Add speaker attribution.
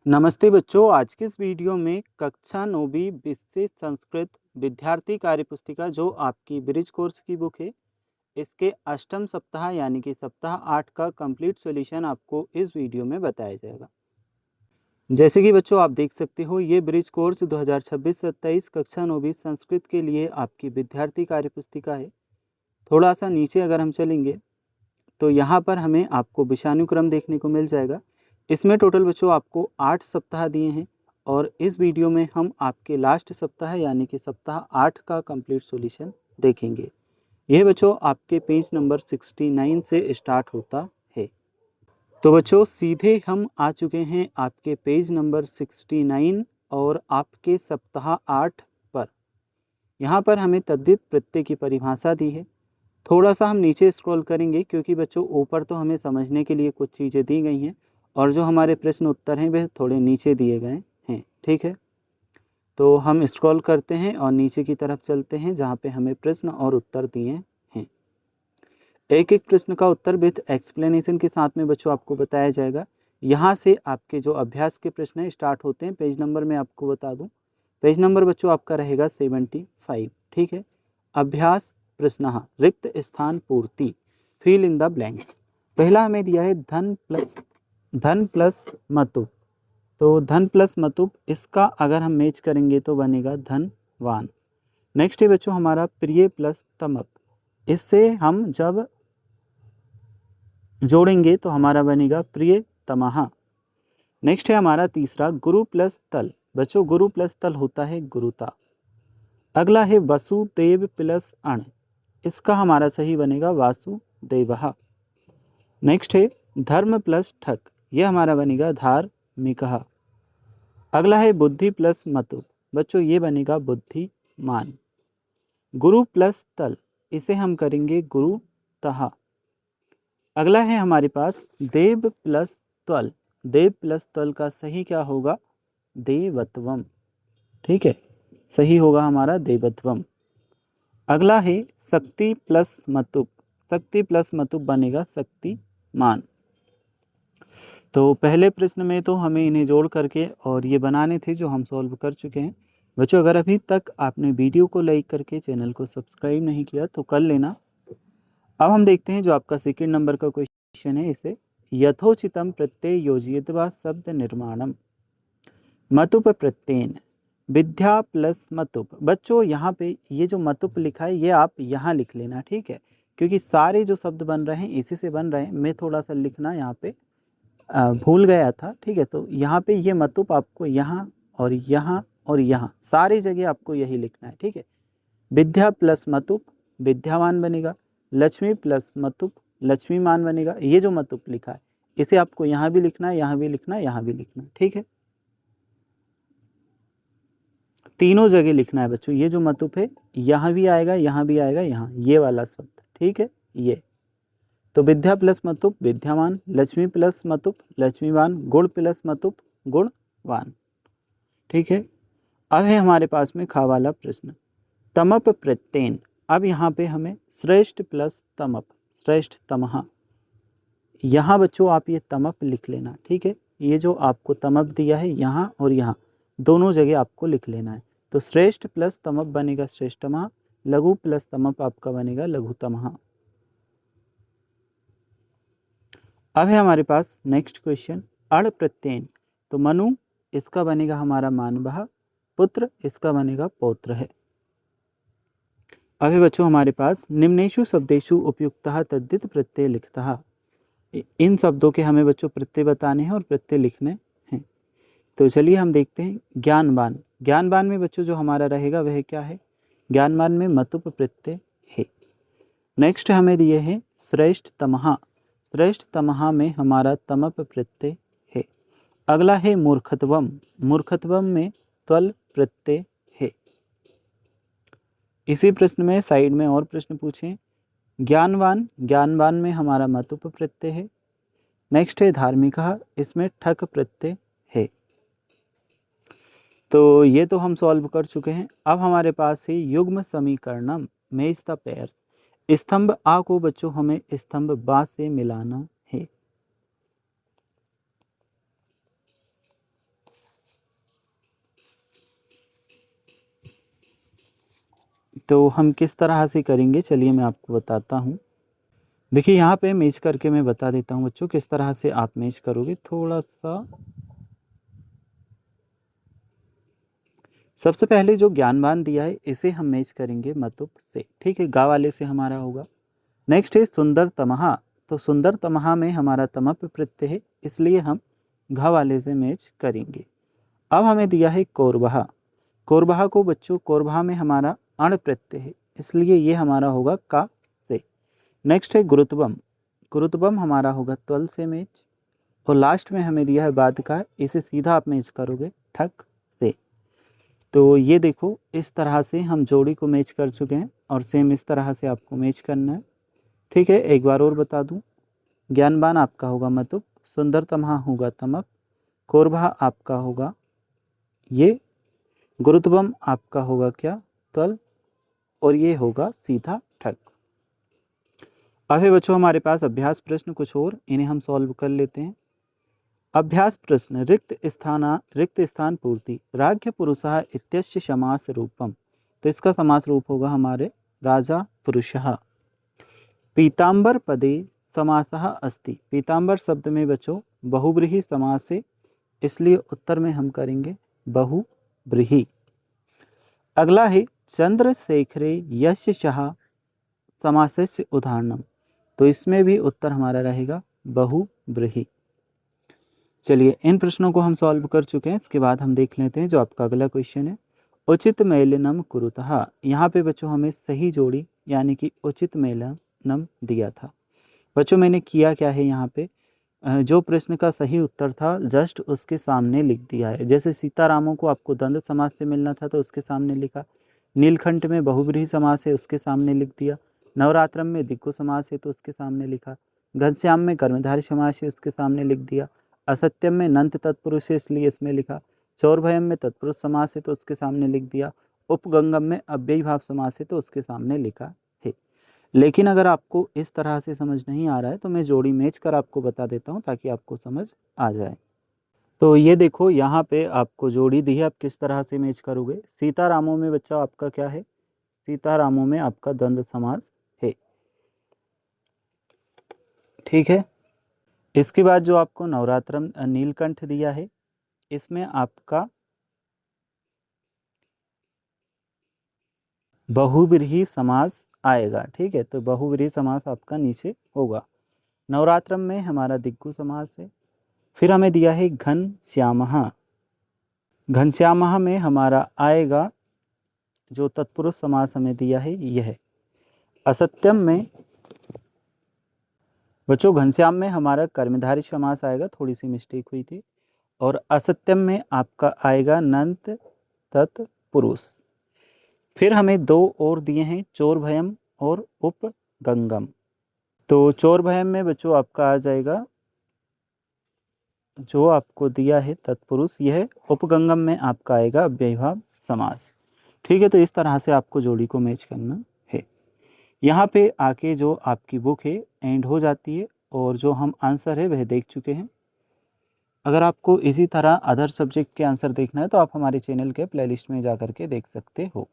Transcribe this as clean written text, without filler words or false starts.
Speaker 1: नमस्ते बच्चों, आज के इस वीडियो में कक्षा 9वीं विशेष संस्कृत विद्यार्थी कार्य पुस्तिका जो आपकी ब्रिज कोर्स की बुक है, इसके अष्टम सप्ताह यानी कि सप्ताह 8 का कंप्लीट सॉल्यूशन आपको इस वीडियो में बताया जाएगा। जैसे कि बच्चों आप देख सकते हो, ये ब्रिज कोर्स 2026-27 कक्षा 9वीं संस्कृत के लिए आपकी विद्यार्थी कार्य पुस्तिका है। थोड़ा सा नीचे अगर हम चलेंगे तो यहाँ पर हमें आपको विषयानुक्रम देखने को मिल जाएगा। इसमें टोटल बच्चों आपको 8 सप्ताह दिए हैं और इस वीडियो में हम आपके लास्ट सप्ताह यानी कि सप्ताह 8 का कंप्लीट सॉल्यूशन देखेंगे। यह बच्चों आपके पेज नंबर 69 से स्टार्ट होता है। तो बच्चों सीधे हम आ चुके हैं आपके पेज नंबर 69 और आपके सप्ताह 8 पर। यहाँ पर हमें तद्धित प्रत्यय की परिभाषा दी है। थोड़ा सा हम नीचे स्क्रॉल करेंगे क्योंकि बच्चों ऊपर तो हमें समझने के लिए कुछ चीज़ें दी गई हैं और जो हमारे प्रश्न उत्तर हैं वह थोड़े नीचे दिए गए हैं। ठीक है, तो हम स्क्रॉल करते हैं और नीचे की तरफ चलते हैं जहाँ पे हमें प्रश्न और उत्तर दिए हैं। एक एक प्रश्न का उत्तर विद एक्सप्लेनेशन के साथ में बच्चों आपको बताया जाएगा। यहाँ से आपके जो अभ्यास के प्रश्न हैं स्टार्ट होते हैं। पेज नंबर मैं आपको बता दूँ, पेज नंबर बच्चों आपका रहेगा 75। ठीक है, अभ्यास प्रश्न रिक्त स्थान पूर्ति, फिल इन द ब्लैंक्स। पहला हमें दिया है धन प्लस मतुप। तो धन प्लस मतुप, इसका अगर हम मैच करेंगे तो बनेगा धनवान। नेक्स्ट है बच्चों हमारा प्रिय प्लस तमप। इससे हम जब जोड़ेंगे तो हमारा बनेगा प्रिय तमहा। नेक्स्ट है हमारा तीसरा गुरु प्लस तल। बच्चों गुरु प्लस तल होता है गुरुता। अगला है वसुदेव प्लस अण। इसका हमारा सही बनेगा वासुदेवः। नेक्स्ट है धर्म प्लस ठक। यह हमारा बनेगा धार्मिकः। अगला है बुद्धि प्लस मतुप। बच्चों ये बनेगा बुद्धिमान। गुरु प्लस तल, इसे हम करेंगे गुरुतः। अगला है हमारे पास देव प्लस त्वल। देव प्लस त्वल का सही क्या होगा? देवत्वम। ठीक है, सही होगा हमारा देवत्वम। अगला है शक्ति प्लस मतुप। शक्ति प्लस मतुप बनेगा शक्तिमान। तो पहले प्रश्न में तो हमें इन्हें जोड़ करके और ये बनाने थे जो हम सॉल्व कर चुके हैं। बच्चों अगर अभी तक आपने वीडियो को लाइक करके चैनल को सब्सक्राइब नहीं किया तो कर लेना। अब हम देखते हैं जो आपका सेकंड नंबर का क्वेश्चन है, इसे यथोचितम प्रत्यय योजयित्वा शब्द निर्माणम। मतुप प्रत्ययन विद्या प्लस मतुप। बच्चों यहाँ पे ये जो मतुप लिखा है ये आप यहाँ लिख लेना। ठीक है, क्योंकि सारे जो शब्द बन रहे हैं इसी से बन रहे हैं। मैं थोड़ा सा लिखना यहाँ पे भूल गया था। ठीक है, तो यहाँ पे ये मतुप आपको यहाँ और यहाँ और यहाँ सारी जगह आपको यही लिखना है। ठीक है, विद्या प्लस मतुप विद्यावान बनेगा, लक्ष्मी प्लस मतुप लक्ष्मीमान बनेगा। ये जो मतुप लिखा है इसे आपको यहाँ भी लिखना है, यहाँ भी लिखना है, यहाँ भी लिखना है। ठीक है, तीनों जगह लिखना है बच्चों। ये जो मतुप है यहाँ भी आएगा, यहाँ भी आएगा, यहाँ ये वाला शब्द। ठीक है, ये तो विद्या प्लस मतुप विद्यावान, लक्ष्मी प्लस मतुप लक्ष्मीवान, गुण प्लस मतुप गुणवान। ठीक है, अब है हमारे पास में खा वाला प्रश्न तमप प्रत्ययन। अब यहाँ पे हमें श्रेष्ठ प्लस तमप, श्रेष्ठ तमहा। यहाँ बच्चों आप ये तमप लिख लेना। ठीक है, ये जो आपको तमप दिया है यहाँ और यहाँ दोनों जगह आपको लिख लेना है। तो श्रेष्ठ प्लस तमप बनेगा श्रेष्ठमहा, लघु प्लस तमप आपका बनेगा लघुतमहा। अब है हमारे पास नेक्स्ट क्वेश्चन अड़ प्रत्ययन। तो मनु, इसका बनेगा हमारा मानवः, पुत्र इसका बनेगा पौत्र है। अभी बच्चों हमारे पास निम्नेषु शब्देषु उपयुक्तः तद्धित प्रत्यय लिखतः। इन शब्दों के हमें बच्चों प्रत्यय बताने हैं और प्रत्यय लिखने हैं। तो चलिए हम देखते हैं ज्ञानवान। ज्ञानवान में बच्चों जो हमारा रहेगा वह क्या है? ज्ञानवान में मतुप प्रत्यय है। नेक्स्ट हमें दिए हैं श्रेष्ठ तमहा। श्रेष्ठ तमहा में हमारा तमप प्रत्यय है। अगला है मूर्खत्वम। मूर्खत्वम में त्वल प्रत्यय है। इसी प्रश्न में साइड में और प्रश्न पूछें। ज्ञानवान, ज्ञानवान में हमारा मतुप प्रत्यय है। नेक्स्ट है धार्मिकः, इसमें ठक प्रत्यय है। तो ये तो हम सॉल्व कर चुके हैं। अब हमारे पास है युग्म समीकरणम मेज द पेयर्स। स्तंभ आ को बच्चों हमें स्तंभ बा से मिलाना है। तो हम किस तरह से करेंगे, चलिए मैं आपको बताता हूँ। देखिए यहाँ पे मैच करके मैं बता देता हूँ बच्चों किस तरह से आप मैच करोगे। थोड़ा सा सबसे पहले जो ज्ञानवान दिया है इसे हम मैच करेंगे मतुप से, ठीक है, गा वाले से हमारा होगा। नेक्स्ट है सुंदर तमहा, तो सुंदर तमहा में हमारा तमप प्रत्यय है, इसलिए हम घ वाले से मैच करेंगे। अब हमें दिया है कोरबहा, कोरबहा को बच्चों कोरबहा में हमारा अण प्रत्यय है, इसलिए ये हमारा होगा का से। नेक्स्ट है गुरुत्वम, गुरुत्वम हमारा होगा त्वल से मैच। और लास्ट में हमें दिया है बाद का, इसे सीधा आप मैच करोगे ठक से। तो ये देखो इस तरह से हम जोड़ी को मैच कर चुके हैं और सेम इस तरह से आपको मैच करना है, ठीक है। एक बार और बता दूं, ज्ञानवान आपका होगा मतुप, सुंदर तमहा होगा तमप, कोरबहा आपका होगा ये, गुरुत्वम आपका होगा क्या त्वल, और ये होगा सीधा ठग। अब है बच्चों हमारे पास अभ्यास प्रश्न कुछ और, इन्हें हम सॉल्व कर लेते हैं। अभ्यास प्रश्न, रिक्त स्थान पूर्ति राज्य पुरुषः इत्यस्य समास रूपम, तो इसका समास रूप होगा हमारे राजा पुरुषः। पीताम्बर पदे समासः अस्ति, पीताम्बर शब्द में बच्चों बहुब्रीहि समास है, इसलिए उत्तर में हम करेंगे बहुब्रीहि। अगला है चंद्रशेखरे यस्य शाह समासस्य उदाहरणम, तो इसमें भी उत्तर हमारा रहेगा बहुब्रीहि। चलिए इन प्रश्नों को हम सॉल्व कर चुके हैं, इसके बाद हम देख लेते हैं जो आपका अगला क्वेश्चन है। उचित मेलनम कुरुतः, यहाँ पे बच्चों हमें सही जोड़ी यानी कि उचित मेलनम दिया था। बच्चों मैंने किया क्या है, यहाँ पे जो प्रश्न का सही उत्तर था जस्ट उसके सामने लिख दिया है। जैसे सीतारामों को आपको द्वंद्व समास से मिलना था तो उसके सामने लिखा, नीलकंठ में बहुब्रीहि समास है उसके सामने लिख दिया, नवरात्रम में दिग्गु समास है तो उसके सामने लिखा, घनश्याम में कर्मधारय समास है उसके सामने लिख दिया, असत्यम में नंत तत्पुरुष है इसलिए इसमें लिखा, चौरभयम में तत्पुरुष समास है तो उसके सामने लिख दिया, उपगंगम में अव्ययी भाव समास है तो उसके सामने लिखा है। लेकिन अगर आपको इस तरह से समझ नहीं आ रहा है तो मैं जोड़ी मैच कर आपको बता देता हूँ ताकि आपको समझ आ जाए। तो ये देखो यहाँ पे आपको जोड़ी दी है, आप किस तरह से मैच करोगे। सीतारामों में बच्चा आपका क्या है, सीतारामों में आपका द्वंद्व समास है, ठीक है। इसके बाद जो आपको नवरात्रम नीलकंठ दिया है इसमें आपका बहुब्रीहि समास आएगा, ठीक है। तो बहुब्रीहि समास आपका नीचे होगा। नवरात्रम में हमारा दिग्गु समास है। फिर हमें दिया है घनश्यामः, घनश्यामः में हमारा आएगा जो तत्पुरुष समास हमें दिया है यह। असत्यम में बच्चों घनश्याम में हमारा कर्मधारय समास आएगा, थोड़ी सी मिस्टेक हुई थी, और असत्यम में आपका आएगा नंत तत्पुरुष। फिर हमें दो और दिए हैं चोरभयम और उपगंगम। तो चोरभयम में बच्चों आपका आ जाएगा जो आपको दिया है तत्पुरुष, यह उपगंगम में आपका आएगा अव्ययीभाव समास, ठीक है। तो इस तरह से आपको जोड़ी को मैच करना है। यहाँ पे आके जो आपकी बुक है एंड हो जाती है और जो हम आंसर है वह देख चुके हैं। अगर आपको इसी तरह अदर सब्जेक्ट के आंसर देखना है तो आप हमारे चैनल के प्लेलिस्ट में जा कर के देख सकते हो।